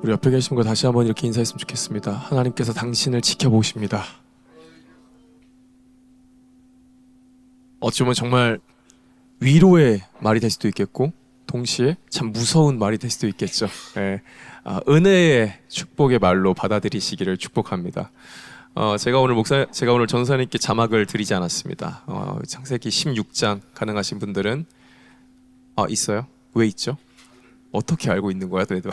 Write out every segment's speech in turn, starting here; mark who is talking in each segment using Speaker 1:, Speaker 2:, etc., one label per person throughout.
Speaker 1: 우리 옆에 계신 분과 다시 한번 이렇게 인사했으면 좋겠습니다. 하나님께서 당신을 지켜보십니다. 어쩌면 정말 위로의 말이 될 수도 있겠고 동시에 참 무서운 말이 될 수도 있겠죠. 예. 은혜의 축복의 말로 받아들이시기를 축복합니다. 제가 오늘 전사님께 자막을 드리지 않았습니다. 창세기 16장 가능하신 분들은 있어요? 왜 있죠? 어떻게 알고 있는 거야, 그래도?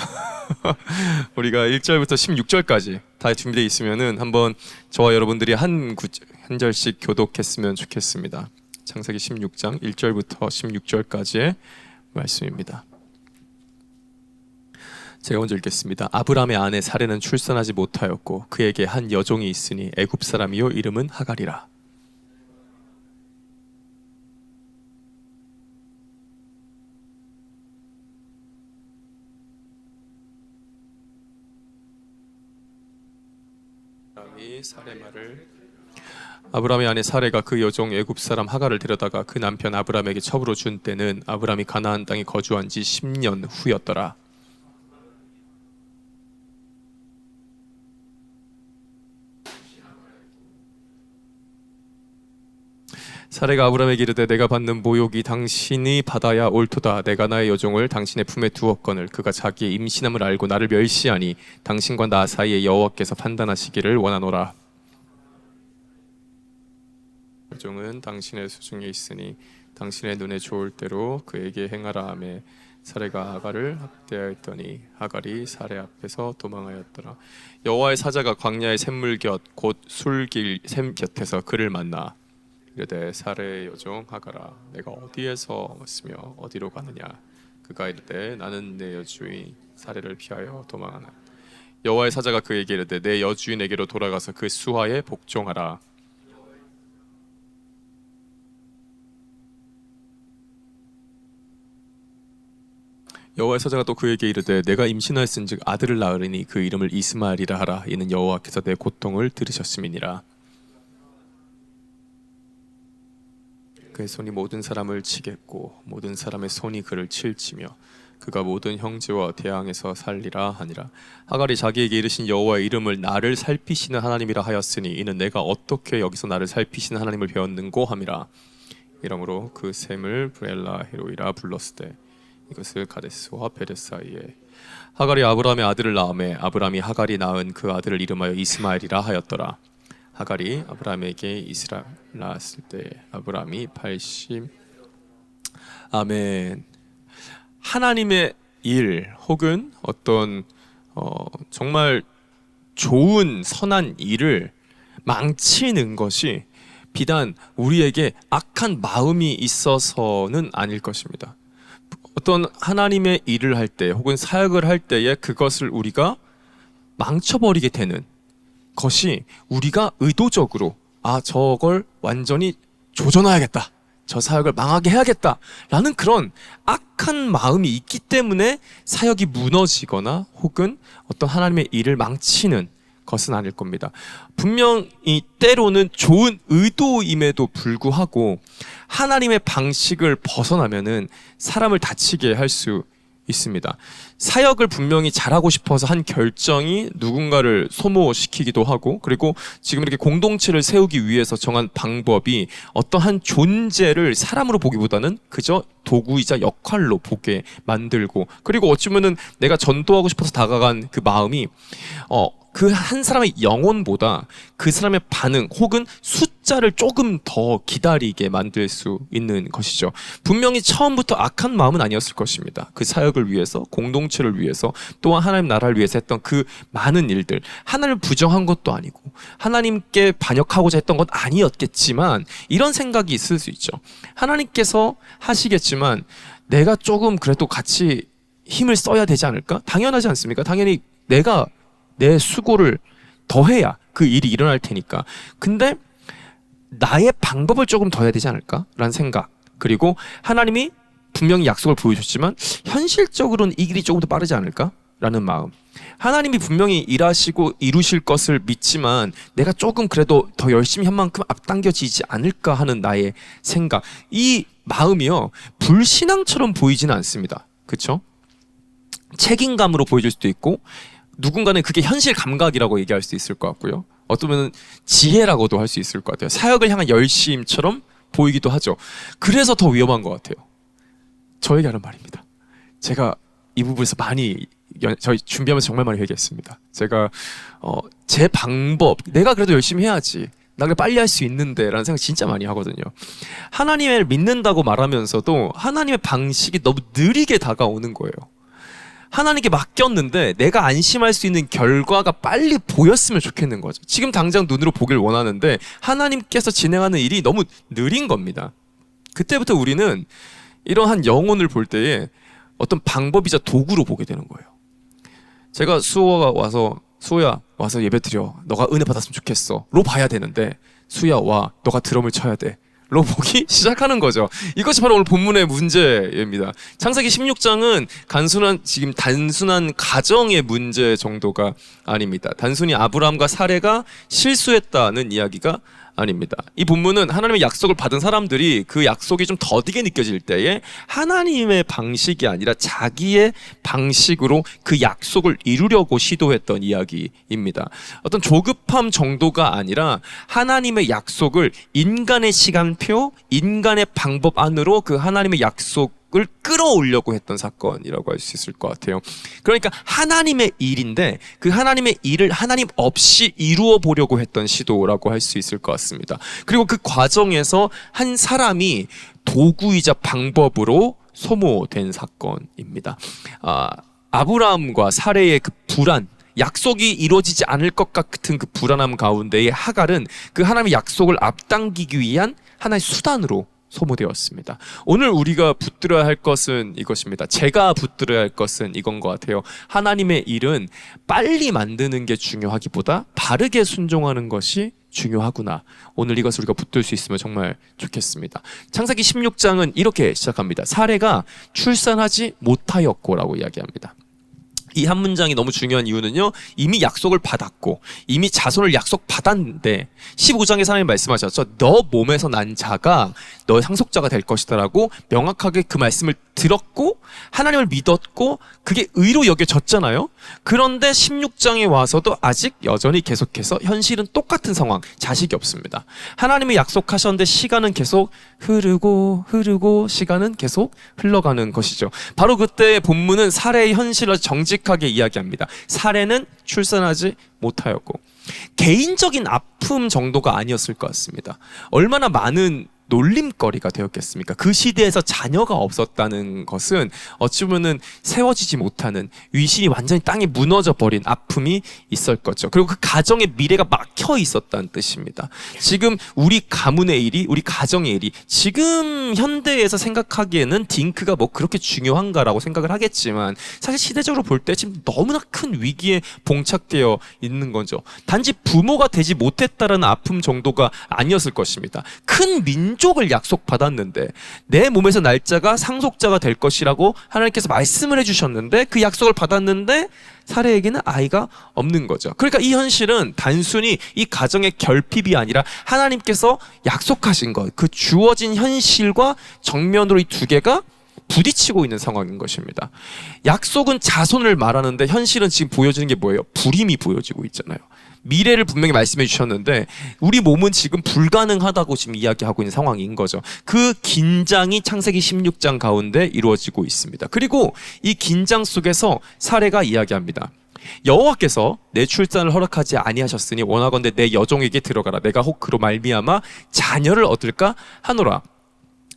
Speaker 1: 우리가 1절부터 16절까지 다 준비되어 있으면은 한번 저와 여러분들이 한 절씩 교독했으면 좋겠습니다. 창세기 16장 1절부터 16절까지의 말씀입니다. 제가 먼저 읽겠습니다. 아브람의 아내 사레는 출산하지 못하였고 그에게 한 여종이 있으니 애굽 사람이요 이름은 하갈이라. 아브람의 아내 사레가 그 여종 애굽 사람 하갈을 데려다가 그 남편 아브람에게 첩으로 준 때는 아브람이 가나안 땅에 거주한 지 10년 후였더라. 사레가 아브람에게 이르되 내가 받는 모욕이 당신이 받아야 옳도다. 내가 나의 여종을 당신의 품에 두었거늘 그가 자기의 임신함을 알고 나를 멸시하니 당신과 나 사이에 여호와께서 판단하시기를 원하노라. 여종은 당신의 수중에 있으니 당신의 눈에 좋을 대로 그에게 행하라 하매 사레가 하갈을 학대하였더니 하갈이 사레 앞에서 도망하였더라. 여호와의 사자가 광야의 샘물 곁 곧 술길 샘 곁에서 그를 만나 이르되 사레의 여종 하갈아 내가 어디에서 왔으며 어디로 가느냐. 그가 이르되 나는 내 여주인 사레를 피하여 도망하나. 여호와의 사자가 그에게 이르되 내 여주인에게로 돌아가서 그 수하에 복종하라. 여호와의 사자가 또 그에게 이르되 내가 임신하였은즉 아들을 낳으리니 그 이름을 이스마엘이라 하라. 이는 여호와께서 내 고통을 들으셨음이니라. 그의 손이 모든 사람을 치겠고 모든 사람의 손이 그를 칠치며 그가 모든 형제와 대항해서 살리라 하니라. 하갈이 자기에게 이르신 여호와의 이름을 나를 살피시는 하나님이라 하였으니 이는 내가 어떻게 여기서 나를 살피시는 하나님을 배웠는고 함이라. 이러므로 그 샘을 브엘라 헤로이라 불렀으되 이것을 가데스와 베레스 사이에. 하갈이 아브람의 아들을 낳음에 아브람이 하갈이 낳은 그 아들을 이름하여 이스마엘이라 하였더라. 하갈이 아브람에게 이스라엘 낳았을 때 아브람이 80. 아멘. 하나님의 일 혹은 어떤 정말 좋은 선한 일을 망치는 것이 비단 우리에게 악한 마음이 있어서는 아닐 것입니다. 어떤 하나님의 일을 할 때 혹은 사역을 할 때에 그것을 우리가 망쳐버리게 되는 것이 우리가 의도적으로 저걸 완전히 조져놔야겠다, 저 사역을 망하게 해야겠다 라는 그런 악한 마음이 있기 때문에 사역이 무너지거나 혹은 어떤 하나님의 일을 망치는 것은 아닐 겁니다. 분명히 때로는 좋은 의도임에도 불구하고 하나님의 방식을 벗어나면은 사람을 다치게 할 수 있습니다. 사역을 분명히 잘하고 싶어서 한 결정이 누군가를 소모시키기도 하고, 그리고 지금 이렇게 공동체를 세우기 위해서 정한 방법이 어떠한 존재를 사람으로 보기보다는 그저 도구이자 역할로 보게 만들고, 그리고 어쩌면은 내가 전도하고 싶어서 다가간 그 마음이 그 한 사람의 영혼보다 그 사람의 반응 혹은 숫자를 조금 더 기다리게 만들 수 있는 것이죠. 분명히 처음부터 악한 마음은 아니었을 것입니다. 그 사역을 위해서, 공동체를 위해서, 또한 하나님 나라를 위해서 했던 그 많은 일들, 하나님을 부정한 것도 아니고 하나님께 반역하고자 했던 건 아니었겠지만 이런 생각이 있을 수 있죠. 하나님께서 하시겠지만 내가 조금 그래도 같이 힘을 써야 되지 않을까? 당연하지 않습니까? 당연히 내가 내 수고를 더해야 그 일이 일어날 테니까. 근데 나의 방법을 조금 더 해야 되지 않을까? 라는 생각. 그리고 하나님이 분명히 약속을 보여줬지만 현실적으로는 이 길이 조금 더 빠르지 않을까? 라는 마음. 하나님이 분명히 일하시고 이루실 것을 믿지만 내가 조금 그래도 더 열심히 한 만큼 앞당겨지지 않을까 하는 나의 생각. 이 마음이요, 불신앙처럼 보이지는 않습니다. 그렇죠? 책임감으로 보여질 수도 있고, 누군가는 그게 현실 감각이라고 얘기할 수 있을 것 같고요. 어쩌면 지혜라고도 할 수 있을 것 같아요. 사역을 향한 열심처럼 보이기도 하죠. 그래서 더 위험한 것 같아요. 저에게 하는 말입니다. 제가 이 부분에서 많이 저희 준비하면서 정말 많이 회개했습니다. 제가 제 방법, 내가 그래도 열심히 해야지, 나 그래 빨리 할 수 있는데 라는 생각 진짜 많이 하거든요. 하나님을 믿는다고 말하면서도 하나님의 방식이 너무 느리게 다가오는 거예요. 하나님께 맡겼는데 내가 안심할 수 있는 결과가 빨리 보였으면 좋겠는 거죠. 지금 당장 눈으로 보길 원하는데 하나님께서 진행하는 일이 너무 느린 겁니다. 그때부터 우리는 이러한 영혼을 볼 때에 어떤 방법이자 도구로 보게 되는 거예요. 제가 수호야 와서 예배 드려, 너가 은혜 받았으면 좋겠어 로 봐야 되는데, 수야 와, 너가 드럼을 쳐야 돼 로 보기 시작하는 거죠. 이것이 바로 오늘 본문의 문제입니다. 창세기 16장은 단순한 가정의 문제 정도가 아닙니다. 단순히 아브라함과 사레가 실수했다는 이야기가 아닙니다. 이 본문은 하나님의 약속을 받은 사람들이 그 약속이 좀 더디게 느껴질 때에 하나님의 방식이 아니라 자기의 방식으로 그 약속을 이루려고 시도했던 이야기입니다. 어떤 조급함 정도가 아니라 하나님의 약속을 인간의 시간표, 인간의 방법 안으로 그 하나님의 약속을 끌어오려고 했던 사건이라고 할 수 있을 것 같아요. 그러니까 하나님의 일인데 그 하나님의 일을 하나님 없이 이루어 보려고 했던 시도라고 할 수 있을 것 같습니다. 그리고 그 과정에서 한 사람이 도구이자 방법으로 소모된 사건입니다. 아브라함과 사레의 그 불안, 약속이 이루어지지 않을 것 같은 그 불안함 가운데에 하갈은 그 하나님의 약속을 앞당기기 위한 하나의 수단으로 소모되었습니다. 오늘 우리가 붙들어야 할 것은 이것입니다. 제가 붙들어야 할 것은 이건 것 같아요. 하나님의 일은 빨리 만드는 게 중요하기보다 바르게 순종하는 것이 중요하구나. 오늘 이것을 우리가 붙들 수 있으면 정말 좋겠습니다. 창세기 16장은 이렇게 시작합니다. 사레가 출산하지 못하였고라고 이야기합니다. 이 한 문장이 너무 중요한 이유는요, 이미 약속을 받았고 이미 자손을 약속받았는데 15장에 하나님 말씀하셨죠. 너 몸에서 난 자가 너의 상속자가 될 것이다 라고 명확하게 그 말씀을 들었고 하나님을 믿었고 그게 의로 여겨졌잖아요. 그런데 16장에 와서도 아직 여전히 계속해서 현실은 똑같은 상황, 자식이 없습니다. 하나님이 약속하셨는데 시간은 계속 흐르고 시간은 계속 흘러가는 것이죠. 바로 그때 본문은 사레의 현실을 정직하게 이야기합니다. 사레는 출산하지 못하였고, 개인적인 아픔 정도가 아니었을 것 같습니다. 얼마나 많은 놀림거리가 되었겠습니까? 그 시대에서 자녀가 없었다는 것은 어찌 보면은 세워지지 못하는, 위신이 완전히 땅에 무너져 버린 아픔이 있을 거죠. 그리고 그 가정의 미래가 막혀 있었다는 뜻입니다. 지금 우리 가문의 일이, 우리 가정의 일이 지금 현대에서 생각하기에는 딩크가 뭐 그렇게 중요한가라고 생각을 하겠지만 사실 시대적으로 볼 때 지금 너무나 큰 위기에 봉착되어 있는 거죠. 단지 부모가 되지 못했다라는 아픔 정도가 아니었을 것입니다. 큰 민족을 약속받았는데 내 몸에서 날짜가 상속자가 될 것이라고 하나님께서 말씀을 해주셨는데 그 약속을 받았는데 사레에게는 아이가 없는 거죠. 그러니까 이 현실은 단순히 이 가정의 결핍이 아니라 하나님께서 약속하신 것, 그 주어진 현실과 정면으로 이 두 개가 부딪히고 있는 상황인 것입니다. 약속은 자손을 말하는데 현실은 지금 보여지는 게 뭐예요? 불임이 보여지고 있잖아요. 미래를 분명히 말씀해 주셨는데 우리 몸은 지금 불가능하다고 지금 이야기하고 있는 상황인 거죠. 그 긴장이 창세기 16장 가운데 이루어지고 있습니다. 그리고 이 긴장 속에서 사레가 이야기합니다. 여호와께서 내 출산을 허락하지 아니하셨으니 원하건대 내 여종에게 들어가라. 내가 혹 그로 말미암아 자녀를 얻을까 하노라.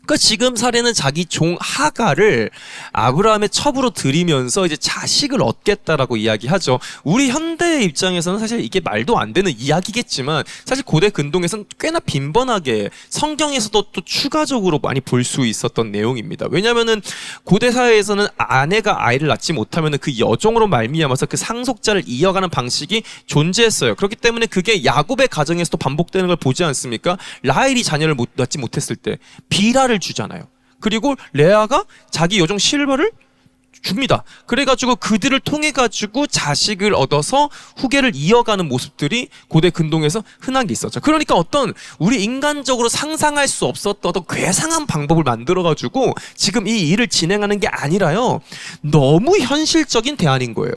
Speaker 1: 그러니까 지금 사레는 자기 종 하갈을 아브라함의 첩으로 들이면서 이제 자식을 얻겠다라고 이야기하죠. 우리 현대의 입장에서는 사실 이게 말도 안 되는 이야기겠지만 사실 고대 근동에서는 꽤나 빈번하게 성경에서도 또 추가적으로 많이 볼 수 있었던 내용입니다. 왜냐하면은 고대 사회에서는 아내가 아이를 낳지 못하면은 그 여종으로 말미암아서 그 상속자를 이어가는 방식이 존재했어요. 그렇기 때문에 그게 야곱의 가정에서도 반복되는 걸 보지 않습니까? 라헬이 자녀를 낳지 못했을 때 비라를 주잖아요. 그리고 레아가 자기 여종 실바를 줍니다. 그래가지고 그들을 통해 가지고 자식을 얻어서 후계를 이어가는 모습들이 고대 근동에서 흔한 게 있었죠. 그러니까 어떤 우리 인간적으로 상상할 수 없었던 어떤 괴상한 방법을 만들어가지고 지금 이 일을 진행하는 게 아니라요, 너무 현실적인 대안인 거예요.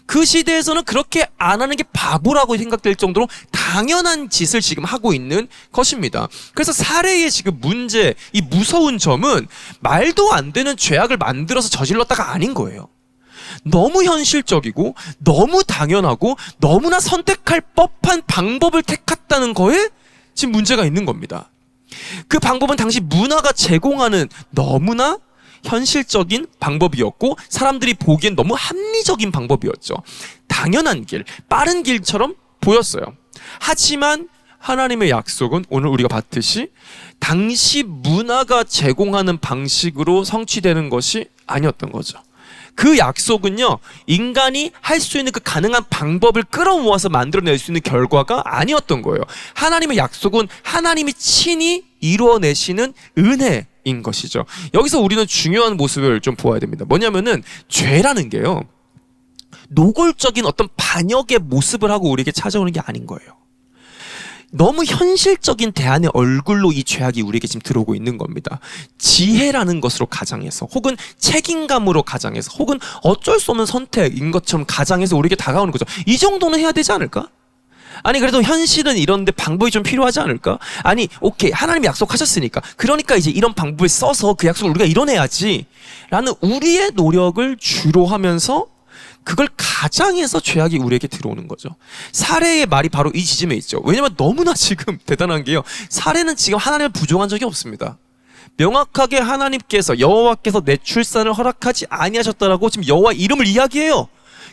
Speaker 1: 그 시대에서는 그렇게 안 하는 게 바보라고 생각될 정도로 당연한 짓을 지금 하고 있는 것입니다. 그래서 사례의 지금 문제, 이 무서운 점은 말도 안 되는 죄악을 만들어서 저질렀다가 아닌 거예요. 너무 현실적이고 너무 당연하고 너무나 선택할 법한 방법을 택했다는 거에 지금 문제가 있는 겁니다. 그 방법은 당시 문화가 제공하는 너무나 현실적인 방법이었고 사람들이 보기엔 너무 합리적인 방법이었죠. 당연한 길, 빠른 길처럼 보였어요. 하지만 하나님의 약속은 오늘 우리가 봤듯이 당시 문화가 제공하는 방식으로 성취되는 것이 아니었던 거죠. 그 약속은요, 인간이 할 수 있는 그 가능한 방법을 끌어모아서 만들어낼 수 있는 결과가 아니었던 거예요. 하나님의 약속은 하나님이 친히 이루어내시는 은혜인 것이죠. 여기서 우리는 중요한 모습을 좀 보아야 됩니다. 뭐냐면은 죄라는 게요, 노골적인 어떤 반역의 모습을 하고 우리에게 찾아오는 게 아닌 거예요. 너무 현실적인 대안의 얼굴로 이 죄악이 우리에게 지금 들어오고 있는 겁니다. 지혜라는 것으로 가장해서, 혹은 책임감으로 가장해서, 혹은 어쩔 수 없는 선택인 것처럼 가장해서 우리에게 다가오는 거죠. 이 정도는 해야 되지 않을까? 아니 그래도 현실은 이런데 방법이 좀 필요하지 않을까? 아니 오케이, 하나님이 약속하셨으니까, 그러니까 이제 이런 방법을 써서 그 약속을 우리가 이뤄내야지 라는 우리의 노력을 주로 하면서 그걸 가장해서 죄악이 우리에게 들어오는 거죠. 사례의 말이 바로 이 지점에 있죠. 왜냐면 너무나 지금 대단한 게요, 사례는 지금 하나님을 부정한 적이 없습니다. 명확하게 하나님께서, 여호와께서 내 출산을 허락하지 아니하셨다라고 지금 여호와 이름을 이야기해요.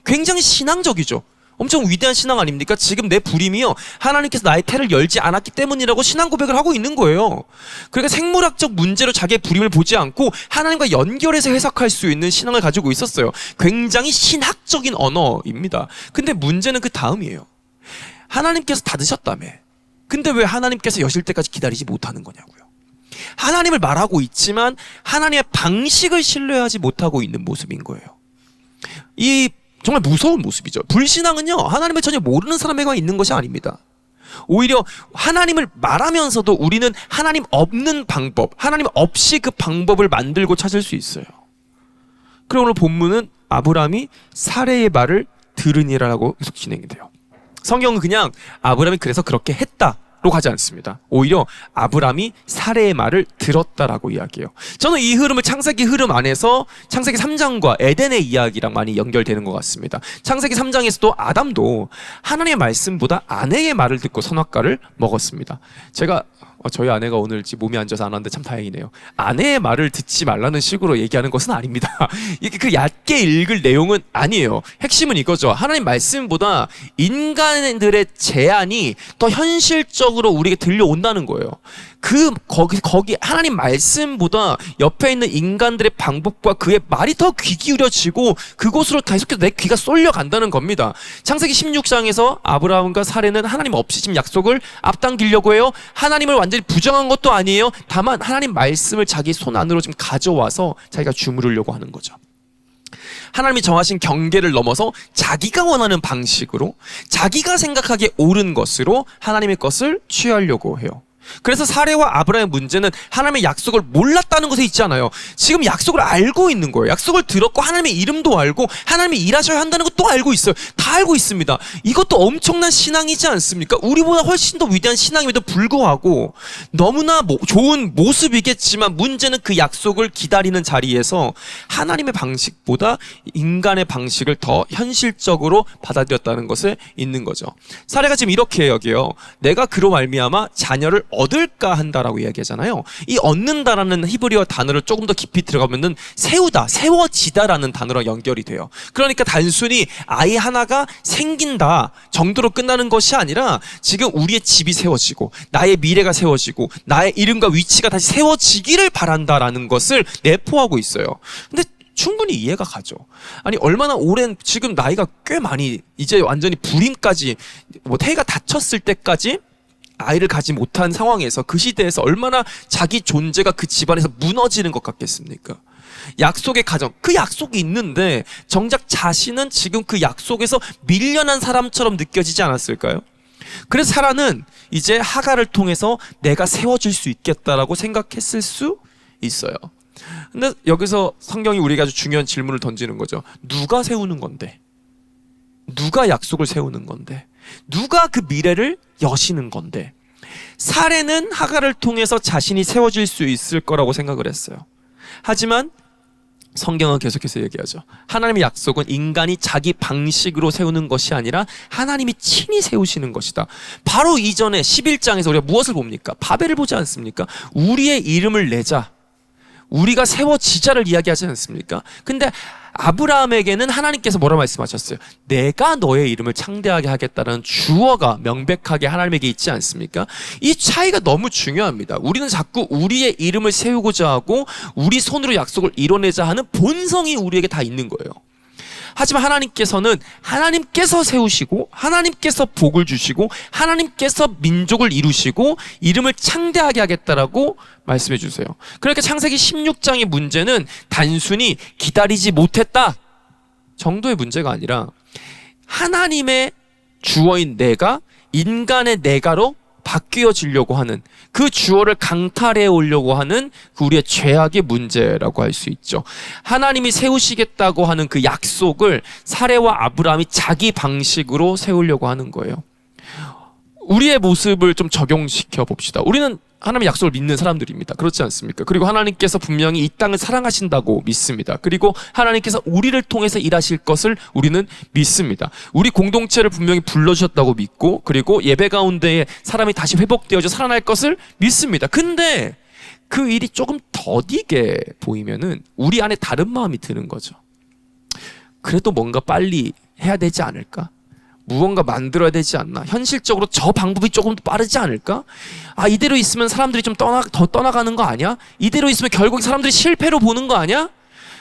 Speaker 1: 굉장히 신앙적이죠. 엄청 위대한 신앙 아닙니까? 지금 내 불임이요, 하나님께서 나의 태를 열지 않았기 때문이라고 신앙 고백을 하고 있는 거예요. 그러니까 생물학적 문제로 자기의 불임을 보지 않고 하나님과 연결해서 해석할 수 있는 신앙을 가지고 있었어요. 굉장히 신학적인 언어입니다. 근데 문제는 그 다음이에요. 하나님께서 닫으셨다며. 근데 왜 하나님께서 여실 때까지 기다리지 못하는 거냐고요. 하나님을 말하고 있지만 하나님의 방식을 신뢰하지 못하고 있는 모습인 거예요. 이 정말 무서운 모습이죠. 불신앙은요, 하나님을 전혀 모르는 사람에게만 있는 것이 아닙니다. 오히려 하나님을 말하면서도 우리는 하나님 없는 방법, 하나님 없이 그 방법을 만들고 찾을 수 있어요. 그리고 오늘 본문은 아브라함이 사례의 말을 들으니라라고 계속 진행이 돼요. 성경은 그냥 아브라함이 그래서 그렇게 했다로 가지 않습니다. 오히려 아브라함이 사례의 말을 들었다라고 이야기해요. 저는 이 흐름을 창세기 흐름 안에서 창세기 3장과 에덴의 이야기랑 많이 연결되는 것 같습니다. 창세기 3장에서도 아담도 하나님의 말씀보다 아내의 말을 듣고 선악과를 먹었습니다. 제가 저희 아내가 오늘 몸이 안 좋아서 안 왔는데 참 다행이네요. 아내의 말을 듣지 말라는 식으로 얘기하는 것은 아닙니다. 이게 그 얕게 읽을 내용은 아니에요. 핵심은 이거죠. 하나님 말씀보다 인간들의 제안이 더 현실적으로 우리에게 들려온다는 거예요. 거기 하나님 말씀보다 옆에 있는 인간들의 방법과 그의 말이 더 귀 기울여지고 그곳으로 계속해서 내 귀가 쏠려간다는 겁니다. 창세기 16장에서 아브라함과 사례는 하나님 없이 지금 약속을 앞당기려고 해요. 하나님을 완전히 부정한 것도 아니에요. 다만 하나님 말씀을 자기 손 안으로 지금 가져와서 자기가 주무르려고 하는 거죠. 하나님이 정하신 경계를 넘어서 자기가 원하는 방식으로, 자기가 생각하기에 옳은 것으로 하나님의 것을 취하려고 해요. 그래서 사례와 아브라함의 문제는 하나님의 약속을 몰랐다는 것에 있지 않아요. 지금 약속을 알고 있는 거예요. 약속을 들었고 하나님의 이름도 알고 하나님이 일하셔야 한다는 것도 알고 있어요. 다 알고 있습니다. 이것도 엄청난 신앙이지 않습니까? 우리보다 훨씬 더 위대한 신앙임에도 불구하고 너무나 좋은 모습이겠지만 문제는 그 약속을 기다리는 자리에서 하나님의 방식보다 인간의 방식을 더 현실적으로 받아들였다는 것에 있는 거죠. 사례가 지금 이렇게 여겨요. 내가 그로 말미암아 자녀를 얻을까 한다라고 이야기하잖아요. 이 얻는다라는 히브리어 단어를 조금 더 깊이 들어가면은 세우다, 세워지다라는 단어로 연결이 돼요. 그러니까 단순히 아이 하나가 생긴다 정도로 끝나는 것이 아니라 지금 우리의 집이 세워지고 나의 미래가 세워지고 나의 이름과 위치가 다시 세워지기를 바란다라는 것을 내포하고 있어요. 근데 충분히 이해가 가죠. 아니 얼마나 오랜, 지금 나이가 꽤 많이, 이제 완전히 불임까지, 태가 닫혔을 때까지 아이를 가지 못한 상황에서, 그 시대에서 얼마나 자기 존재가 그 집안에서 무너지는 것 같겠습니까? 약속의 가정, 그 약속이 있는데 정작 자신은 지금 그 약속에서 밀려난 사람처럼 느껴지지 않았을까요? 그래서 사라는 이제 하갈을 통해서 내가 세워질 수 있겠다라고 생각했을 수 있어요. 근데 여기서 성경이 우리에게 아주 중요한 질문을 던지는 거죠. 누가 세우는 건데? 누가 약속을 세우는 건데? 누가 그 미래를 여시는 건데? 사례는 하갈을 통해서 자신이 세워질 수 있을 거라고 생각을 했어요. 하지만 성경은 계속해서 얘기하죠. 하나님의 약속은 인간이 자기 방식으로 세우는 것이 아니라 하나님이 친히 세우시는 것이다. 바로 이전에 11장에서 우리가 무엇을 봅니까? 바벨을 보지 않습니까? 우리의 이름을 내자, 우리가 세워지자를 이야기하지 않습니까? 근데 아브라함에게는 하나님께서 뭐라 말씀하셨어요? 내가 너의 이름을 창대하게 하겠다는 주어가 명백하게 하나님에게 있지 않습니까? 이 차이가 너무 중요합니다. 우리는 자꾸 우리의 이름을 세우고자 하고 우리 손으로 약속을 이뤄내자 하는 본성이 우리에게 다 있는 거예요. 하지만 하나님께서는 하나님께서 세우시고 하나님께서 복을 주시고 하나님께서 민족을 이루시고 이름을 창대하게 하겠다라고 말씀해 주세요. 그러니까 창세기 16장의 문제는 단순히 기다리지 못했다 정도의 문제가 아니라 하나님의 주어인 내가 인간의 내가로 바뀌어지려고 하는 그 주어를 강탈해 오려고 하는 그 우리의 죄악의 문제라고 할 수 있죠. 하나님이 세우시겠다고 하는 그 약속을 사레와 아브라함이 자기 방식으로 세우려고 하는 거예요. 우리의 모습을 좀 적용시켜 봅시다. 우리는 하나님의 약속을 믿는 사람들입니다. 그렇지 않습니까? 그리고 하나님께서 분명히 이 땅을 사랑하신다고 믿습니다. 그리고 하나님께서 우리를 통해서 일하실 것을 우리는 믿습니다. 우리 공동체를 분명히 불러주셨다고 믿고 그리고 예배 가운데에 사람이 다시 회복되어져 살아날 것을 믿습니다. 근데 그 일이 조금 더디게 보이면은 우리 안에 다른 마음이 드는 거죠. 그래도 뭔가 빨리 해야 되지 않을까? 무언가 만들어야 되지 않나? 현실적으로 저 방법이 조금 더 빠르지 않을까? 아, 이대로 있으면 사람들이 좀 더 떠나가는 거 아니야? 이대로 있으면 결국 사람들이 실패로 보는 거 아니야?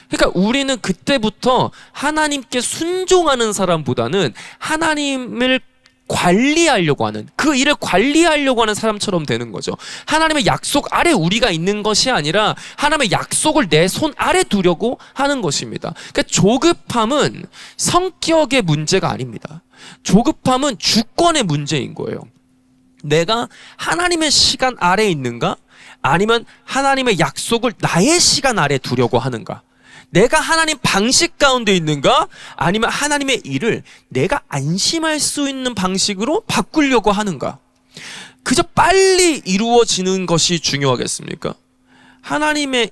Speaker 1: 그러니까 우리는 그때부터 하나님께 순종하는 사람보다는 하나님을 관리하려고 하는, 그 일을 관리하려고 하는 사람처럼 되는 거죠. 하나님의 약속 아래 우리가 있는 것이 아니라 하나님의 약속을 내 손 아래 두려고 하는 것입니다. 그러니까 조급함은 성격의 문제가 아닙니다. 조급함은 주권의 문제인 거예요. 내가 하나님의 시간 아래에 있는가? 아니면 하나님의 약속을 나의 시간 아래에 두려고 하는가? 내가 하나님 방식 가운데 있는가? 아니면 하나님의 일을 내가 안심할 수 있는 방식으로 바꾸려고 하는가? 그저 빨리 이루어지는 것이 중요하겠습니까? 하나님의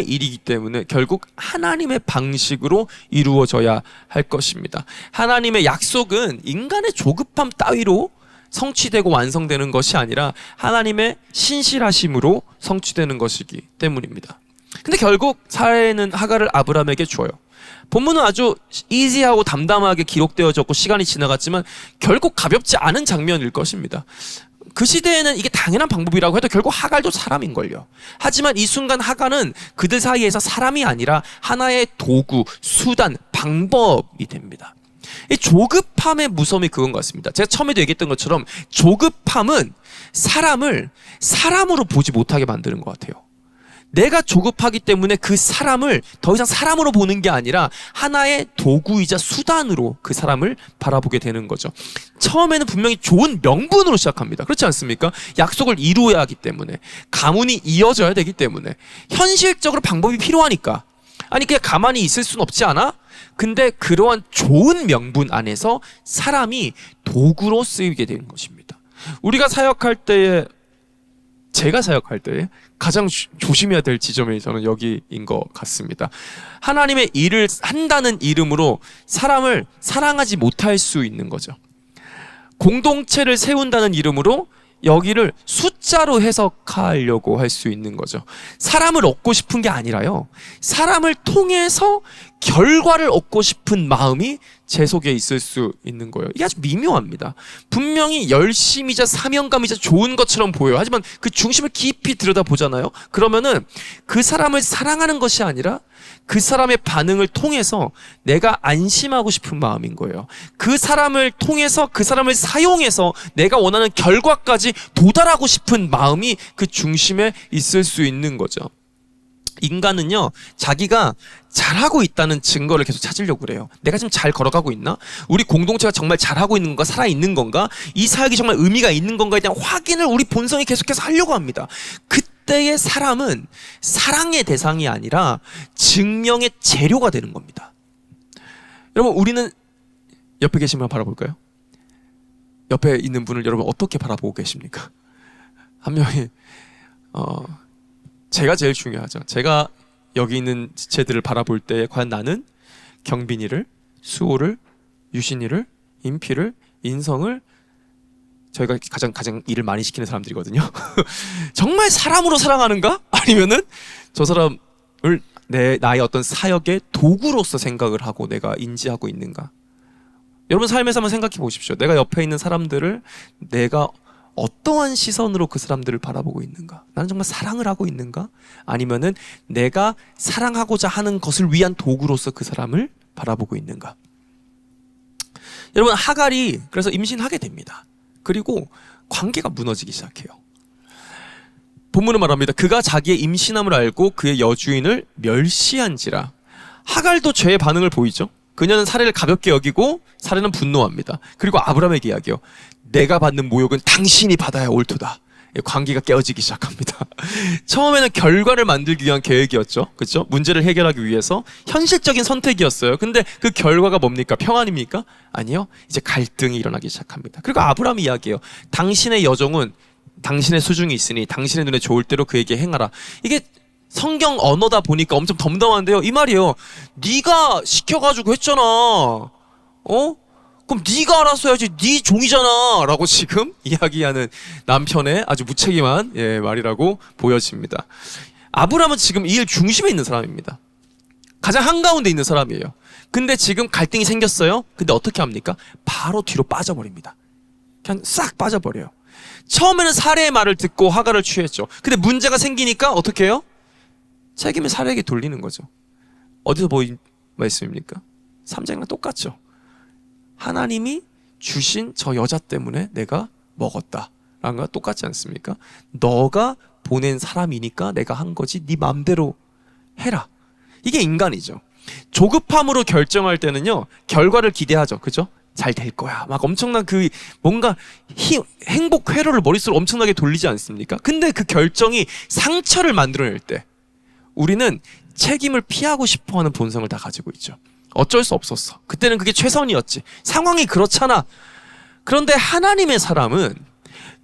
Speaker 1: 일이기 때문에 결국 하나님의 방식으로 이루어져야 할 것입니다. 하나님의 약속은 인간의 조급함 따위로 성취되고 완성되는 것이 아니라 하나님의 신실하심으로 성취되는 것이기 때문입니다. 근데 결국 사례는 하갈을 아브라함에게 줘요. 본문은 아주 이지하고 담담하게 기록되어졌고 시간이 지나갔지만 결국 가볍지 않은 장면일 것입니다. 그 시대에는 이게 당연한 방법이라고 해도 결국 하갈도 사람인걸요. 하지만 이 순간 하갈은 그들 사이에서 사람이 아니라 하나의 도구, 수단, 방법이 됩니다. 이 조급함의 무서움이 그건 것 같습니다. 제가 처음에도 얘기했던 것처럼 조급함은 사람을 사람으로 보지 못하게 만드는 것 같아요. 내가 조급하기 때문에 그 사람을 더 이상 사람으로 보는 게 아니라 하나의 도구이자 수단으로 그 사람을 바라보게 되는 거죠. 처음에는 분명히 좋은 명분으로 시작합니다. 그렇지 않습니까? 약속을 이루어야 하기 때문에, 가문이 이어져야 되기 때문에, 현실적으로 방법이 필요하니까. 아니 그냥 가만히 있을 순 없지 않아? 근데 그러한 좋은 명분 안에서 사람이 도구로 쓰이게 되는 것입니다. 우리가 사역할 때에, 제가 사역할 때에 가장 조심해야 될 지점이 저는 여기인 것 같습니다. 하나님의 일을 한다는 이름으로 사람을 사랑하지 못할 수 있는 거죠. 공동체를 세운다는 이름으로 여기를 숫자로 해석하려고 할 수 있는 거죠. 사람을 얻고 싶은 게 아니라요, 사람을 통해서 결과를 얻고 싶은 마음이 제 속에 있을 수 있는 거예요. 이게 아주 미묘합니다. 분명히 열심이자 사명감이자 좋은 것처럼 보여요. 하지만 그 중심을 깊이 들여다보잖아요. 그러면은 그 사람을 사랑하는 것이 아니라 그 사람의 반응을 통해서 내가 안심하고 싶은 마음인 거예요. 그 사람을 통해서, 그 사람을 사용해서 내가 원하는 결과까지 도달하고 싶은 마음이 그 중심에 있을 수 있는 거죠. 인간은요, 자기가 잘하고 있다는 증거를 계속 찾으려고 그래요. 내가 지금 잘 걸어가고 있나? 우리 공동체가 정말 잘하고 있는 건가? 살아있는 건가? 이 사역이 정말 의미가 있는 건가에 대한 확인을 우리 본성이 계속해서 하려고 합니다. 그때의 사람은 사랑의 대상이 아니라 증명의 재료가 되는 겁니다. 여러분, 우리는 옆에 계신 분 바라볼까요? 옆에 있는 분을 여러분 어떻게 바라보고 계십니까? 한 명이 제가 제일 중요하죠. 제가 여기 있는 지체들을 바라볼 때 과연 나는 경빈이를, 수호를, 유신이를, 인피를, 인성을, 저희가 가장 일을 많이 시키는 사람들이거든요. 정말 사람으로 사랑하는가? 아니면은 저 사람을 나의 어떤 사역의 도구로서 생각을 하고 내가 인지하고 있는가? 여러분 삶에서 한번 생각해 보십시오. 내가 옆에 있는 사람들을 내가 어떠한 시선으로 그 사람들을 바라보고 있는가? 나는 정말 사랑을 하고 있는가? 아니면은 내가 사랑하고자 하는 것을 위한 도구로서 그 사람을 바라보고 있는가? 여러분, 하갈이 그래서 임신하게 됩니다. 그리고 관계가 무너지기 시작해요. 본문은 말합니다. 그가 자기의 임신함을 알고 그의 여주인을 멸시한지라. 하갈도 죄의 반응을 보이죠. 그녀는 사례를 가볍게 여기고 사례는 분노합니다. 그리고 아브라함에게 이야기해요. 내가 받는 모욕은 당신이 받아야 옳도다. 관계가 깨어지기 시작합니다. 처음에는 결과를 만들기 위한 계획이었죠. 그렇죠? 문제를 해결하기 위해서 현실적인 선택이었어요. 근데 그 결과가 뭡니까? 평안입니까? 아니요. 이제 갈등이 일어나기 시작합니다. 그리고 아브라함이 이야기해요. 당신의 여종은 당신의 수중이 있으니 당신의 눈에 좋을 대로 그에게 행하라. 이게 성경 언어다 보니까 엄청 덤덤한데요. 이 말이에요. 네가 시켜가지고 했잖아. 그럼 네가 알아서 해야지. 네 종이잖아. 라고 지금 이야기하는 남편의 아주 무책임한 말이라고 보여집니다. 아브라함은 지금 이 일 중심에 있는 사람입니다. 가장 한가운데 있는 사람이에요. 근데 지금 갈등이 생겼어요. 근데 어떻게 합니까? 바로 뒤로 빠져버립니다. 그냥 싹 빠져버려요. 처음에는 사례의 말을 듣고 하갈을 취했죠. 근데 문제가 생기니까 어떻게 해요? 책임을 사례에게 돌리는 거죠. 어디서 보인 말씀입니까? 3장이랑 똑같죠. 하나님이 주신 저 여자 때문에 내가 먹었다 라는 거 똑같지 않습니까? 너가 보낸 사람이니까 내가 한 거지 네 맘대로 해라. 이게 인간이죠. 조급함으로 결정할 때는요, 결과를 기대하죠. 그죠? 잘 될 거야. 막 엄청난 그 뭔가 행복 회로를 머릿속으로 엄청나게 돌리지 않습니까? 근데 그 결정이 상처를 만들어낼 때 우리는 책임을 피하고 싶어하는 본성을 다 가지고 있죠. 어쩔 수 없었어. 그때는 그게 최선이었지. 상황이 그렇잖아. 그런데 하나님의 사람은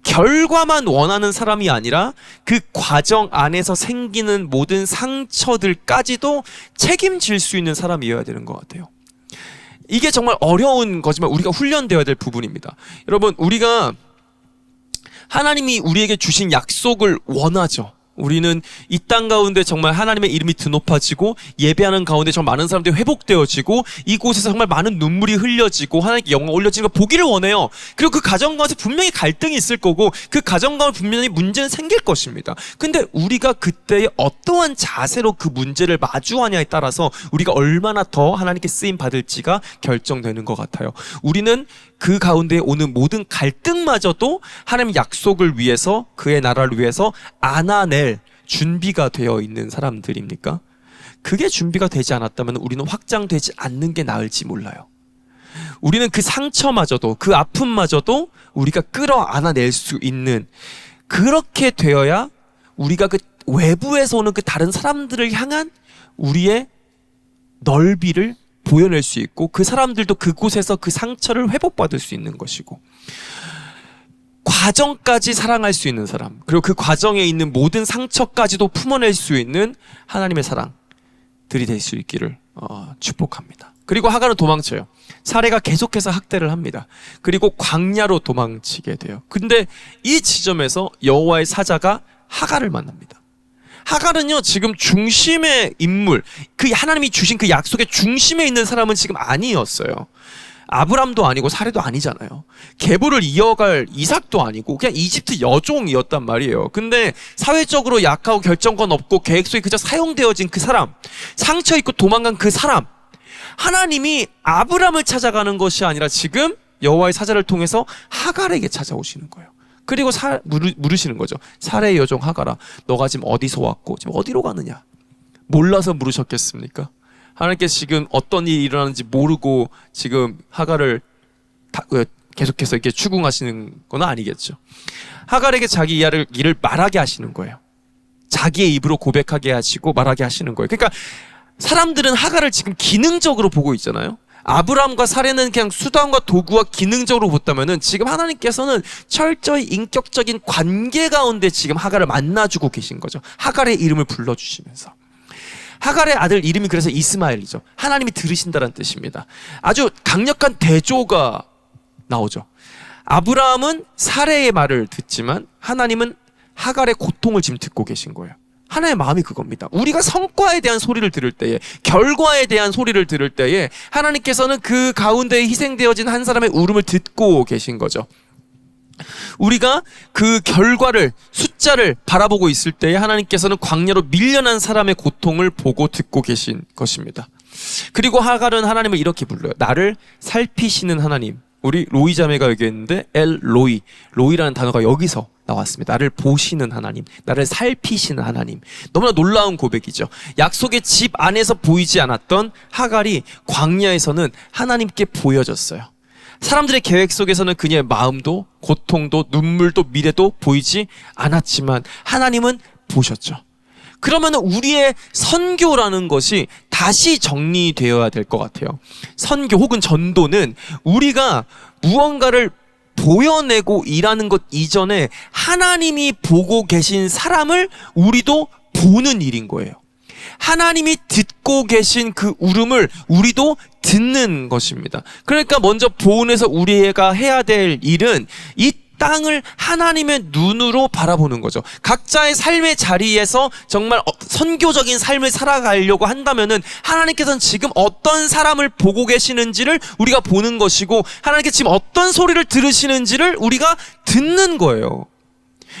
Speaker 1: 결과만 원하는 사람이 아니라 그 과정 안에서 생기는 모든 상처들까지도 책임질 수 있는 사람이어야 되는 것 같아요. 이게 정말 어려운 거지만 우리가 훈련되어야 될 부분입니다. 여러분, 우리가 하나님이 우리에게 주신 약속을 원하죠. 우리는 이 땅 가운데 정말 하나님의 이름이 드높아지고 예배하는 가운데 정말 많은 사람들이 회복되어지고 이곳에서 정말 많은 눈물이 흘려지고 하나님께 영광 올려지는 걸 보기를 원해요. 그리고 그 가정 가운데 분명히 갈등이 있을 거고 그 가정 가운데 분명히 문제는 생길 것입니다. 근데 우리가 그때의 어떠한 자세로 그 문제를 마주하냐에 따라서 우리가 얼마나 더 하나님께 쓰임 받을지가 결정되는 것 같아요. 우리는 그 가운데 오는 모든 갈등마저도 하나님의 약속을 위해서, 그의 나라를 위해서 안아낼 준비가 되어 있는 사람들입니까? 그게 준비가 되지 않았다면 우리는 확장되지 않는 게 나을지 몰라요. 우리는 그 상처마저도, 그 아픔마저도 우리가 끌어안아낼 수 있는, 그렇게 되어야 우리가 그 외부에서 오는 그 다른 사람들을 향한 우리의 넓이를 보여낼 수 있고, 그 사람들도 그곳에서 그 상처를 회복받을 수 있는 것이고, 과정까지 사랑할 수 있는 사람, 그리고 그 과정에 있는 모든 상처까지도 품어낼 수 있는 하나님의 사랑들이 될 수 있기를 축복합니다. 그리고 하갈은 도망쳐요. 사례가 계속해서 학대를 합니다. 그리고 광야로 도망치게 돼요. 근데 이 지점에서 여호와의 사자가 하갈을 만납니다. 하갈은요, 지금 중심의 인물, 그 하나님이 주신 그 약속의 중심에 있는 사람은 지금 아니었어요. 아브람도 아니고 사례도 아니잖아요. 계보를 이어갈 이삭도 아니고 그냥 이집트 여종이었단 말이에요. 근데 사회적으로 약하고 결정권 없고 계획 속에 그저 사용되어진 그 사람, 상처 입고 도망간 그 사람, 하나님이 아브람을 찾아가는 것이 아니라 지금 여호와의 사자를 통해서 하갈에게 찾아오시는 거예요. 그리고 물으시는 거죠. 사례의 여종 하갈아, 너가 지금 어디서 왔고 지금 어디로 가느냐? 몰라서 물으셨겠습니까? 하나님께서 지금 어떤 일이 일어나는지 모르고 지금 하갈을 계속해서 이렇게 추궁하시는 건 아니겠죠. 하갈에게 자기 일을 말하게 하시는 거예요. 자기의 입으로 고백하게 하시고 말하게 하시는 거예요. 그러니까 사람들은 하갈을 지금 기능적으로 보고 있잖아요. 아브라함과 사례는 그냥 수단과 도구와 기능적으로 봤다면은 지금 하나님께서는 철저히 인격적인 관계 가운데 지금 하갈을 만나주고 계신 거죠. 하갈의 이름을 불러주시면서. 하갈의 아들 이름이 그래서 이스마엘이죠. 하나님이 들으신다는 뜻입니다. 아주 강력한 대조가 나오죠. 아브라함은 사례의 말을 듣지만 하나님은 하갈의 고통을 지금 듣고 계신 거예요. 하나의 마음이 그겁니다. 우리가 성과에 대한 소리를 들을 때에, 결과에 대한 소리를 들을 때에 하나님께서는 그 가운데에 희생되어진 한 사람의 울음을 듣고 계신 거죠. 우리가 그 결과를, 숫자를 바라보고 있을 때에 하나님께서는 광야로 밀려난 사람의 고통을 보고 듣고 계신 것입니다. 그리고 하갈은 하나님을 이렇게 불러요. 나를 살피시는 하나님. 우리 로이 자매가 얘기했는데 로이, 로이라는 단어가 여기서 나왔습니다. 나를 보시는 하나님, 나를 살피시는 하나님. 너무나 놀라운 고백이죠. 약속의 집 안에서 보이지 않았던 하갈이 광야에서는 하나님께 보여졌어요. 사람들의 계획 속에서는 그녀의 마음도 고통도 눈물도 미래도 보이지 않았지만 하나님은 보셨죠. 그러면 우리의 선교라는 것이 다시 정리되어야 될 것 같아요. 선교 혹은 전도는 우리가 무언가를 보여내고 일하는 것 이전에 하나님이 보고 계신 사람을 우리도 보는 일인 거예요. 하나님이 듣고 계신 그 울음을 우리도 듣는 것입니다. 그러니까 먼저 보온에서 우리가 해야 될 일은 이 땅을 하나님의 눈으로 바라보는 거죠. 각자의 삶의 자리에서 정말 선교적인 삶을 살아가려고 한다면은 하나님께서는 지금 어떤 사람을 보고 계시는지를 우리가 보는 것이고 하나님께서 지금 어떤 소리를 들으시는지를 우리가 듣는 거예요.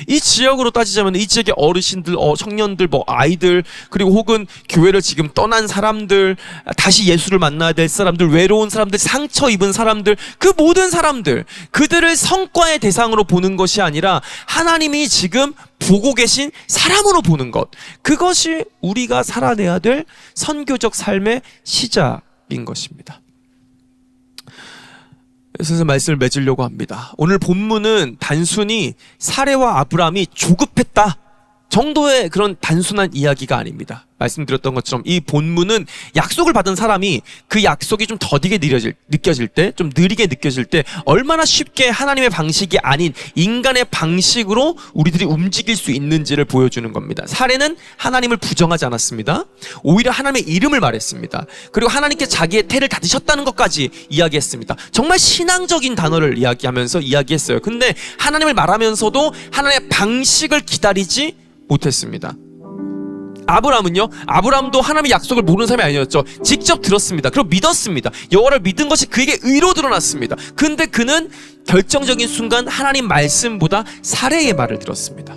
Speaker 1: 이 지역으로 따지자면 이 지역의 어르신들, 청년들, 아이들, 그리고 혹은 교회를 지금 떠난 사람들, 다시 예수를 만나야 될 사람들, 외로운 사람들, 상처 입은 사람들, 그 모든 사람들, 그들을 성과의 대상으로 보는 것이 아니라 하나님이 지금 보고 계신 사람으로 보는 것, 그것이 우리가 살아내야 될 선교적 삶의 시작인 것입니다. 그래서 말씀을 맺으려고 합니다. 오늘 본문은 단순히 사레와 아브라함이 조급했다 정도의 그런 단순한 이야기가 아닙니다. 말씀드렸던 것처럼 이 본문은 약속을 받은 사람이 그 약속이 좀 더디게 느껴질 때, 좀 느리게 느껴질 때 얼마나 쉽게 하나님의 방식이 아닌 인간의 방식으로 우리들이 움직일 수 있는지를 보여주는 겁니다. 사례는 하나님을 부정하지 않았습니다. 오히려 하나님의 이름을 말했습니다. 그리고 하나님께 자기의 태를 닫으셨다는 것까지 이야기했습니다. 정말 신앙적인 단어를 이야기하면서 이야기했어요. 근데 하나님을 말하면서도 하나님의 방식을 기다리지 못했습니다. 아브라함은요, 아브라함도 하나님의 약속을 모르는 사람이 아니었죠. 직접 들었습니다. 그리고 믿었습니다. 여호와를 믿은 것이 그에게 의로 드러났습니다. 근데 그는 결정적인 순간 하나님 말씀보다 사례의 말을 들었습니다.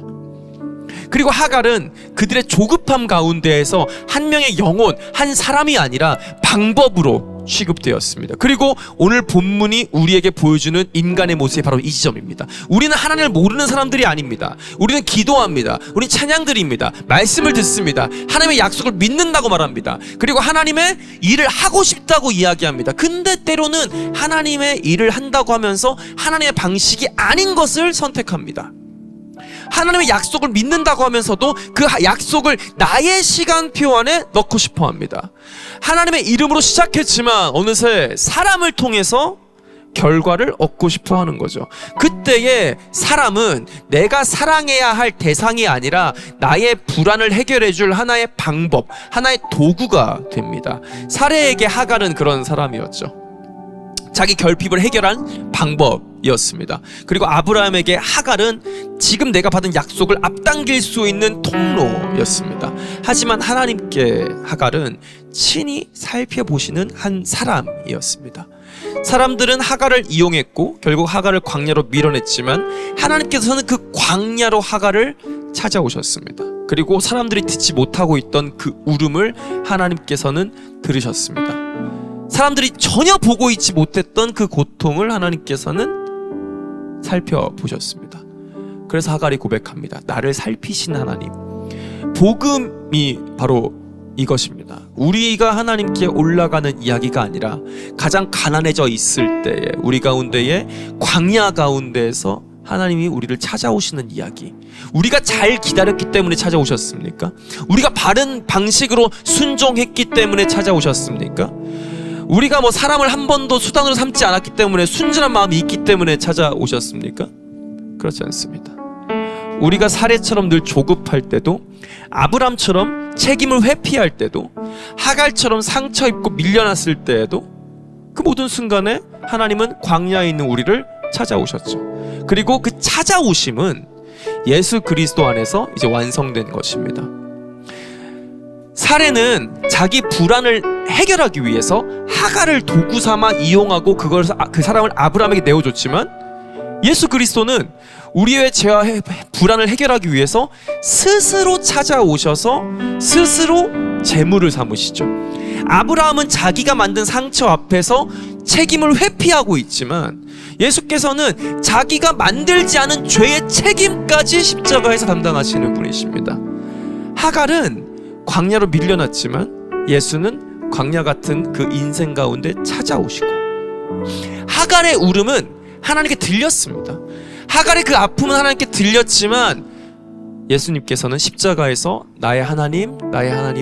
Speaker 1: 그리고 하갈은 그들의 조급함 가운데에서 한 명의 영혼, 한 사람이 아니라 방법으로 취급되었습니다. 그리고 오늘 본문이 우리에게 보여주는 인간의 모습이 바로 이 지점입니다. 우리는 하나님을 모르는 사람들이 아닙니다. 우리는 기도합니다. 우리는 찬양드립니다. 말씀을 듣습니다. 하나님의 약속을 믿는다고 말합니다. 그리고 하나님의 일을 하고 싶다고 이야기합니다. 근데 때로는 하나님의 일을 한다고 하면서 하나님의 방식이 아닌 것을 선택합니다. 하나님의 약속을 믿는다고 하면서도 그 약속을 나의 시간표 안에 넣고 싶어 합니다. 하나님의 이름으로 시작했지만 어느새 사람을 통해서 결과를 얻고 싶어 하는 거죠. 그때의 사람은 내가 사랑해야 할 대상이 아니라 나의 불안을 해결해 줄 하나의 방법, 하나의 도구가 됩니다. 사레에게 하갈은 그런 사람이었죠. 자기 결핍을 해결한 방법이었습니다. 그리고 아브라함에게 하갈은 지금 내가 받은 약속을 앞당길 수 있는 통로였습니다. 하지만 하나님께 하갈은 친히 살펴보시는 한 사람이었습니다. 사람들은 하갈을 이용했고 결국 하갈을 광야로 밀어냈지만 하나님께서는 그 광야로 하갈을 찾아오셨습니다. 그리고 사람들이 듣지 못하고 있던 그 울음을 하나님께서는 들으셨습니다. 사람들이 전혀 보고 있지 못했던 그 고통을 하나님께서는 살펴보셨습니다. 그래서 하갈이 고백합니다. 나를 살피신 하나님. 복음이 바로 이것입니다. 우리가 하나님께 올라가는 이야기가 아니라 가장 가난해져 있을 때에 우리 가운데에 광야 가운데에서 하나님이 우리를 찾아오시는 이야기. 우리가 잘 기다렸기 때문에 찾아오셨습니까? 우리가 바른 방식으로 순종했기 때문에 찾아오셨습니까? 우리가 사람을 한 번도 수단으로 삼지 않았기 때문에 순진한 마음이 있기 때문에 찾아오셨습니까? 그렇지 않습니다. 우리가 사례처럼 늘 조급할 때도, 아브람처럼 책임을 회피할 때도, 하갈처럼 상처 입고 밀려났을 때에도 그 모든 순간에 하나님은 광야에 있는 우리를 찾아오셨죠. 그리고 그 찾아오심은 예수 그리스도 안에서 이제 완성된 것입니다. 사례는 자기 불안을 해결하기 위해서 하갈을 도구 삼아 이용하고 그 사람을 아브라함에게 내어줬지만, 예수 그리스도는 우리의 죄와 불안을 해결하기 위해서 스스로 찾아오셔서 스스로 제물을 삼으시죠. 아브라함은 자기가 만든 상처 앞에서 책임을 회피하고 있지만, 예수께서는 자기가 만들지 않은 죄의 책임까지 십자가에서 담당하시는 분이십니다. 하갈은 광야로 밀려났지만 예수는 광야 같은 그 인생 가운데 찾아오시고, 하갈의 울음은 하나님께 들렸습니다. 하갈의 그 아픔은 하나님께 들렸지만 예수님께서는 십자가에서 나의 하나님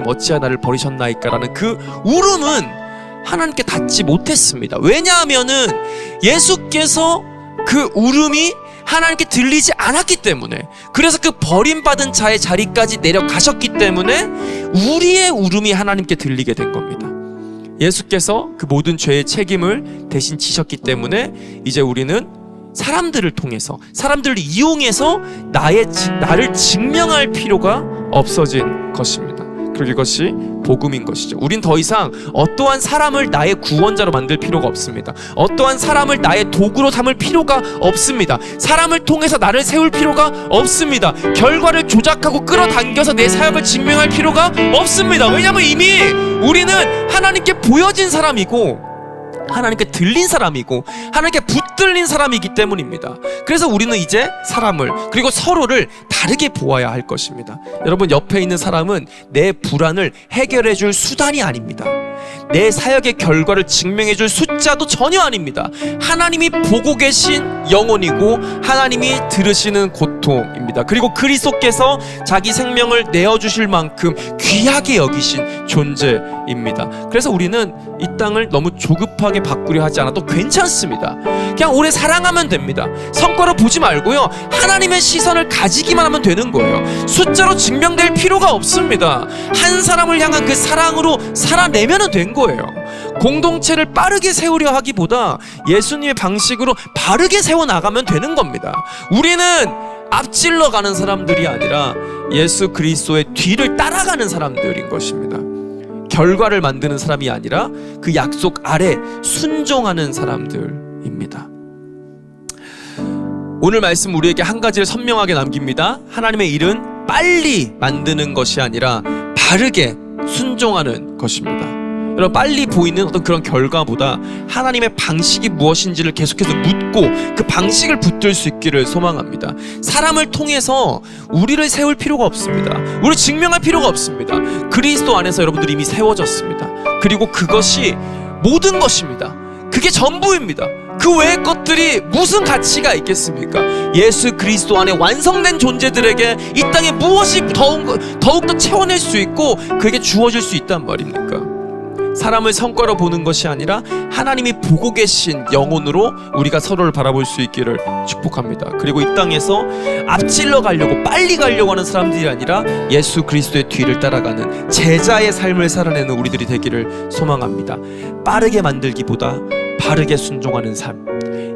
Speaker 1: 어찌하여 나를 버리셨나이까 라는 그 울음은 하나님께 닿지 못했습니다. 왜냐하면은 예수께서 그 울음이 하나님께 들리지 않았기 때문에, 그래서 그 버림받은 자의 자리까지 내려가셨기 때문에 우리의 울음이 하나님께 들리게 된 겁니다. 예수께서 그 모든 죄의 책임을 대신 지셨기 때문에 이제 우리는 사람들을 통해서, 사람들을 이용해서 나를 증명할 필요가 없어진 것입니다. 그리고 이것이 복음인 것이죠. 우린 더 이상 어떠한 사람을 나의 구원자로 만들 필요가 없습니다. 어떠한 사람을 나의 도구로 삼을 필요가 없습니다. 사람을 통해서 나를 세울 필요가 없습니다. 결과를 조작하고 끌어당겨서 내 사역을 증명할 필요가 없습니다. 왜냐하면 이미 우리는 하나님께 보여진 사람이고, 하나님께 들린 사람이고, 하나님께 붙들린 사람이기 때문입니다. 그래서 우리는 이제 사람을, 그리고 서로를 다르게 보아야 할 것입니다. 여러분, 옆에 있는 사람은 내 불안을 해결해 줄 수단이 아닙니다. 내 사역의 결과를 증명해 줄 숫자도 전혀 아닙니다. 하나님이 보고 계신 영혼이고 하나님이 들으시는 고통입니다. 그리고 그리스도께서 자기 생명을 내어주실 만큼 귀하게 여기신 존재입니다. 그래서 우리는 이 땅을 너무 조급하게 바꾸려 하지 않아도 괜찮습니다. 그냥 오래 사랑하면 됩니다. 성과로 보지 말고요, 하나님의 시선을 가지기만 하면 되는 거예요. 숫자로 증명될 필요가 없습니다. 한 사람을 향한 그 사랑으로 살아내면 된 거예요. 공동체를 빠르게 세우려 하기보다 예수님의 방식으로 바르게 세워나가면 되는 겁니다. 우리는 앞질러 가는 사람들이 아니라 예수 그리스도의 뒤를 따라가는 사람들인 것입니다. 결과를 만드는 사람이 아니라 그 약속 아래 순종하는 사람들입니다. 오늘 말씀 우리에게 한 가지를 선명하게 남깁니다. 하나님의 일은 빨리 만드는 것이 아니라 바르게 순종하는 것입니다. 여러분, 빨리 보이는 어떤 그런 결과보다 하나님의 방식이 무엇인지를 계속해서 묻고 그 방식을 붙들 수 있기를 소망합니다. 사람을 통해서 우리를 세울 필요가 없습니다. 우리를 증명할 필요가 없습니다. 그리스도 안에서 여러분들이 이미 세워졌습니다. 그리고 그것이 모든 것입니다. 그게 전부입니다. 그 외의 것들이 무슨 가치가 있겠습니까? 예수 그리스도 안에 완성된 존재들에게 이 땅에 무엇이 더욱더 채워낼 수 있고 그에게 주어질 수 있단 말입니까? 사람을 성과로 보는 것이 아니라 하나님이 보고 계신 영혼으로 우리가 서로를 바라볼 수 있기를 축복합니다. 그리고 이 땅에서 앞질러 가려고, 빨리 가려고 하는 사람들이 아니라 예수 그리스도의 뒤를 따라가는 제자의 삶을 살아내는 우리들이 되기를 소망합니다. 빠르게 만들기보다 바르게 순종하는 삶,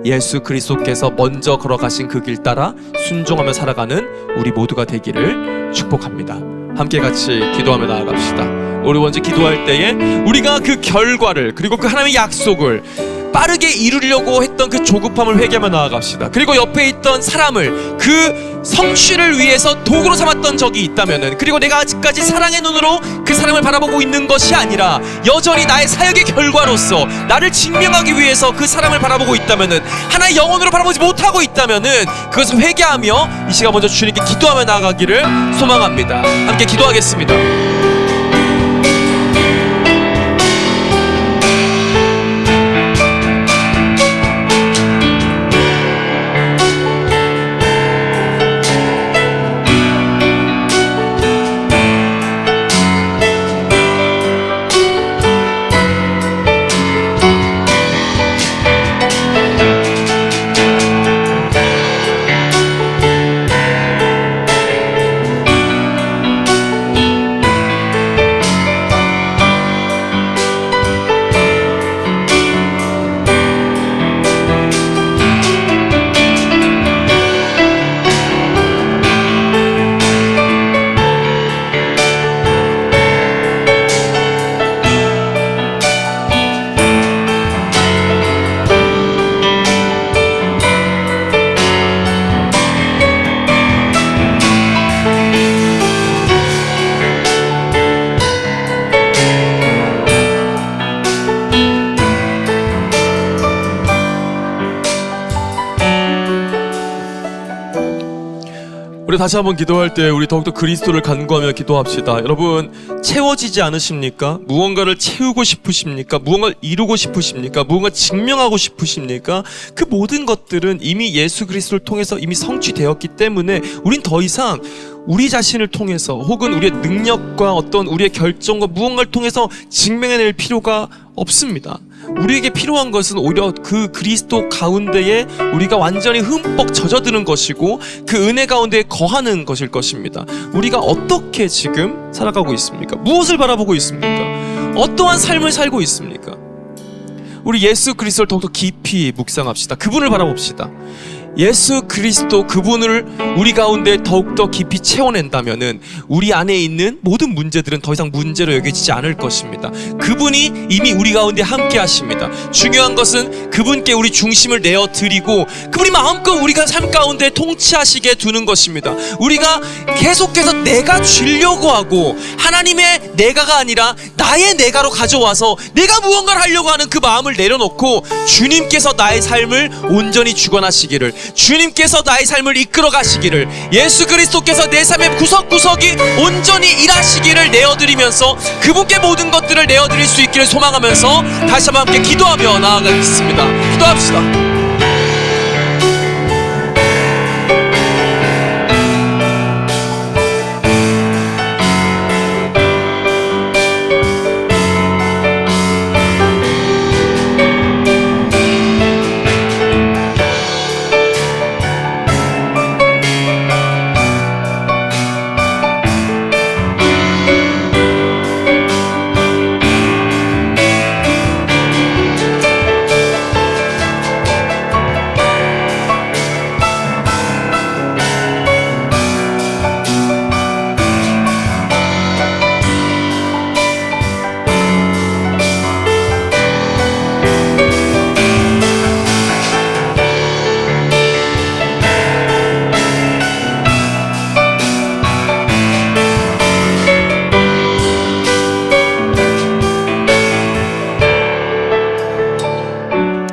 Speaker 1: 예수 그리스도께서 먼저 걸어가신 그 길 따라 순종하며 살아가는 우리 모두가 되기를 축복합니다. 함께 같이 기도하며 나아갑시다. 우리 먼저 기도할 때에 우리가 그 결과를, 그리고 그 하나님의 약속을 빠르게 이루려고 했던 그 조급함을 회개하며 나아갑시다. 그리고 옆에 있던 사람을 그 성취를 위해서 도구로 삼았던 적이 있다면은, 그리고 내가 아직까지 사랑의 눈으로 그 사람을 바라보고 있는 것이 아니라 여전히 나의 사역의 결과로서 나를 증명하기 위해서 그 사람을 바라보고 있다면은, 하나의 영혼으로 바라보지 못하고 있다면은 그것을 회개하며 이 시간 먼저 주님께 기도하며 나아가기를 소망합니다. 함께 기도하겠습니다. 우리 다시 한번 기도할 때 우리 더욱더 그리스도를 간구하며 기도합시다. 여러분, 채워지지 않으십니까? 무언가를 채우고 싶으십니까? 무언가를 이루고 싶으십니까? 무언가 증명하고 싶으십니까? 그 모든 것들은 이미 예수 그리스도를 통해서 이미 성취되었기 때문에 우린 더 이상 우리 자신을 통해서 혹은 우리의 능력과 어떤 우리의 결정과 무언가를 통해서 증명해낼 필요가 없습니다. 우리에게 필요한 것은 오히려 그 그리스도 가운데에 우리가 완전히 흠뻑 젖어드는 것이고 그 은혜 가운데 거하는 것일 것입니다. 우리가 어떻게 지금 살아가고 있습니까? 무엇을 바라보고 있습니까? 어떠한 삶을 살고 있습니까? 우리 예수 그리스도를 더욱더 깊이 묵상합시다. 그분을 바라봅시다. 예수 그리스도 그분을 우리 가운데 더욱더 깊이 채워낸다면은 우리 안에 있는 모든 문제들은 더 이상 문제로 여겨지지 않을 것입니다. 그분이 이미 우리 가운데 함께 하십니다. 중요한 것은 그분께 우리 중심을 내어드리고 그분이 마음껏 우리가 삶 가운데 통치하시게 두는 것입니다. 우리가 계속해서 내가 쥐려고 하고 하나님의 내가가 아니라 나의 내가로 가져와서 내가 무언가를 하려고 하는 그 마음을 내려놓고 주님께서 나의 삶을 온전히 주관하시기를, 주님께서 나의 삶을 이끌어 가시기를, 예수 그리스도께서 내 삶의 구석구석이 온전히 일하시기를 내어드리면서 그분께 모든 것들을 내어드릴 수 있기를 소망하면서 다시 한번 함께 기도하며 나아가겠습니다. 기도합시다.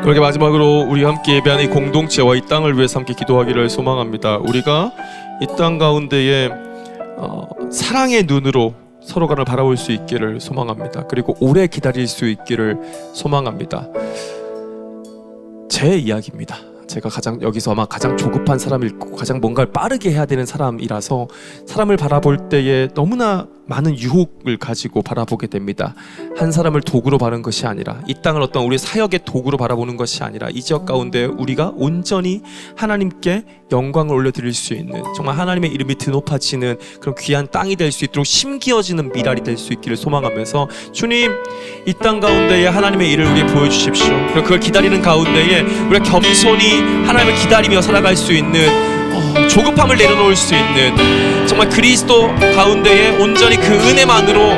Speaker 1: 그렇게 마지막으로 우리 함께 예배하는 이 공동체와 이 땅을 위해서 함께 기도하기를 소망합니다. 우리가 이 땅 가운데에 사랑의 눈으로 서로가를 바라볼 수 있기를 소망합니다. 그리고 오래 기다릴 수 있기를 소망합니다. 제 이야기입니다. 제가 여기서 아마 가장 조급한 사람이고 가장 뭔가를 빠르게 해야 되는 사람이라서 사람을 바라볼 때에 너무나 많은 유혹을 가지고 바라보게 됩니다. 한 사람을 도구로 바라는 것이 아니라, 이 땅을 어떤 우리 사역의 도구로 바라보는 것이 아니라, 이 지역 가운데 우리가 온전히 하나님께 영광을 올려드릴 수 있는, 정말 하나님의 이름이 드높아지는 그런 귀한 땅이 될 수 있도록 심기어지는 미랄이 될 수 있기를 소망하면서, 주님, 이 땅 가운데에 하나님의 일을 우리에게 보여주십시오. 그리고 그걸 기다리는 가운데에 우리가 겸손히 하나님을 기다리며 살아갈 수 있는, 조급함을 내려놓을 수 있는, 정말 그리스도 가운데에 온전히 그 은혜만으로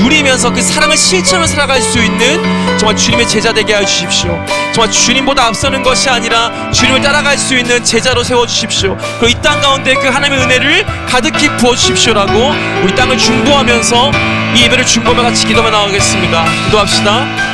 Speaker 1: 누리면서 그 사랑을 실천을 살아갈 수 있는 정말 주님의 제자 되게 해주십시오. 정말 주님보다 앞서는 것이 아니라 주님을 따라갈 수 있는 제자로 세워주십시오. 그리고 이 땅 가운데 그 하나님의 은혜를 가득히 부어주십시오라고 우리 땅을 중보하면서 이 예배를 중보하며 같이 기도하며 나가겠습니다. 기도합시다.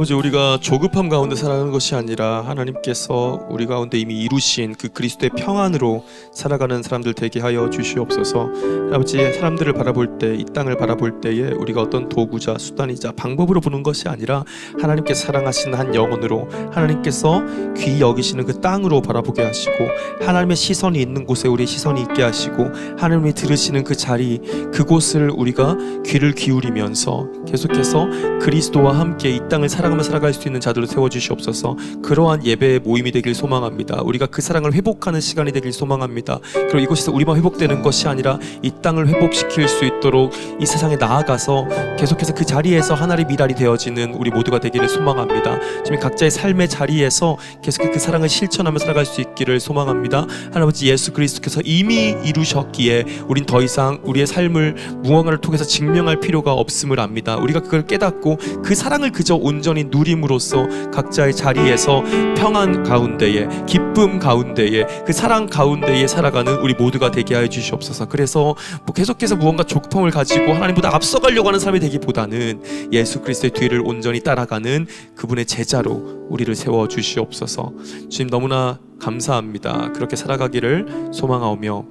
Speaker 1: 아버지, 우리가 조급함 가운데 살아가는 것이 아니라 하나님께서 우리 가운데 이미 이루신 그 그리스도의 평안으로 살아가는 사람들 되게 하여 주시옵소서. 아버지, 사람들을 바라볼 때, 이 땅을 바라볼 때에 우리가 어떤 도구자, 수단이자 방법으로 보는 것이 아니라 하나님께서 사랑하시는 한 영혼으로, 하나님께서 귀히 여기시는 그 땅으로 바라보게 하시고, 하나님의 시선이 있는 곳에 우리의 시선이 있게 하시고, 하나님이 들으시는 그 자리, 그곳을 우리가 귀를 기울이면서 계속해서 그리스도와 함께 이 땅을 사랑하며 살아갈 수 있는 자들로 세워주시옵소서. 그러한 예배의 모임이 되길 소망합니다. 우리가 그 사랑을 회복하는 시간이 되길 소망합니다. 그리고 이곳에서 우리만 회복되는 것이 아니라 이 땅을 회복시킬 수 있도록 이 세상에 나아가서 계속해서 그 자리에서 하나님의 미랄이 되어지는 우리 모두가 되기를 소망합니다. 지금 각자의 삶의 자리에서 계속해서 그 사랑을 실천하며 살아갈 수 있기를 소망합니다. 하나님 예수 그리스도께서 이미 이루셨기에 우린 더 이상 우리의 삶을 무언가를 통해서 증명할 필요가 없음을 압니다. 우리가 그걸 깨닫고 그 사랑을 그저 온전히 누림으로써 각자의 자리에서 평안 가운데에, 기쁨 가운데에, 그 사랑 가운데에 살아가는 우리 모두가 되게 하여 주시옵소서. 그래서 계속해서 무언가 조급함을 가지고 하나님보다 앞서가려고 하는 삶이 되기보다는 예수 그리스도의 뒤를 온전히 따라가는 그분의 제자로 우리를 세워 주시옵소서. 주님, 너무나 감사합니다. 그렇게 살아가기를 소망하오며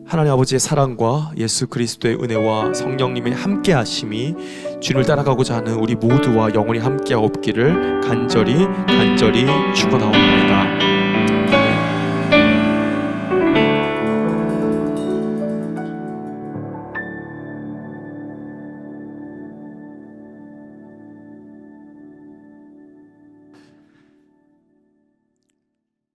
Speaker 1: 하나님 아버지의 사랑과 예수 그리스도의 은혜와 성령님의 함께하심이 주님을 따라가고자 하는 우리 모두와 영원히 함께하옵기를 간절히 축원하옵나이다.